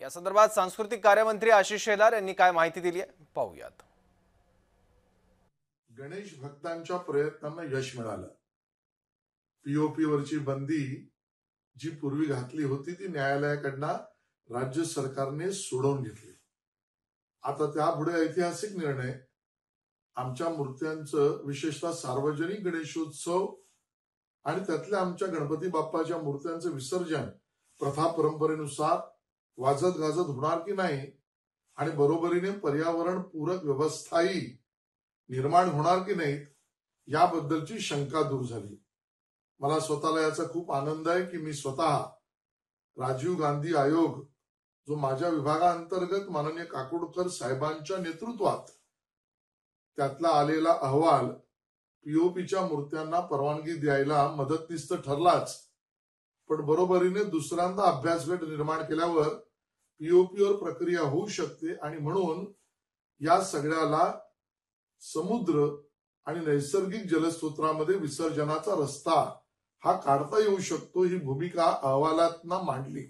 या संदर्भात सांस्कृतिक कार्यमंत्री आशिष शेलार यांनी काय माहिती दिली आहे पाहूयात। गणेश भक्तांच्या प्रयत्नांना यश मिळालं। पीओपी वरची बंदी जी पूर्वी घातली होती ती न्यायालयाकडनं राज्य सरकारने सोडवून घेतली। आता त्यापुढे ऐतिहासिक निर्णय आमच्या मूर्त्यांचं विशेषतः सार्वजनिक गणेशोत्सव आणि त्यातल्या आमच्या गणपती बाप्पाच्या मूर्त्यांचं विसर्जन प्रथा परंपरेनुसार वाजत गाजत होणार की नाही आणि बरोबरीने पर्यावरण पूरक व्यवस्थाही निर्माण होणार की नाहीत याबद्दलची शंका दूर झाली। मला स्वतःला याचा खूप आनंद आहे की मी स्वतः राजीव गांधी आयोग जो माझ्या विभागाअंतर्गत माननीय काकोडकर साहेबांच्या नेतृत्वात त्यातला आलेला अहवाल पीओपीच्या मूर्त्यांना परवानगी द्यायला मदतनीस ठरलाच, पण बरोबरीने दुसऱ्यांदा अभ्यासगट निर्माण केल्यावर पीओपीवर प्रक्रिया होऊ शकते आणि म्हणून या सगळ्याला समुद्र आणि नैसर्गिक जलस्रोतांमध्ये विसर्जनाचा रस्ता हा काढता येऊ शकतो ही भूमिका अहवालात मांडली।